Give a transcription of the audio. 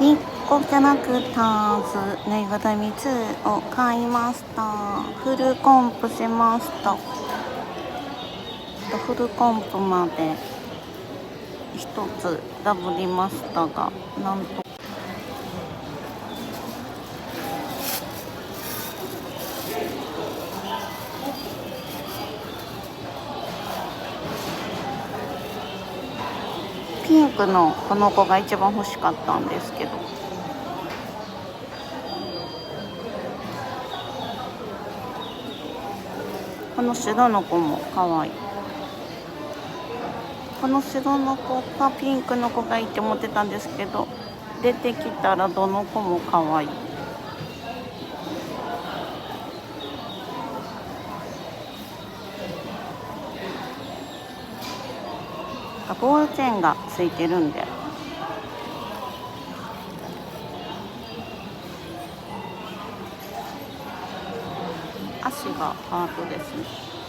ピッコキャラクターズぬいぐるみ2を買いました。フルコンプしました。フルコンプまで一つダブりましたが、なんとピンクのこの子が一番欲しかったんですけど、この白の子も可愛い。この白の子かピンクの子がいいって思ってたんですけど、出てきたらどの子も可愛い。ボールチェーンがついてるんで、足がハートですね。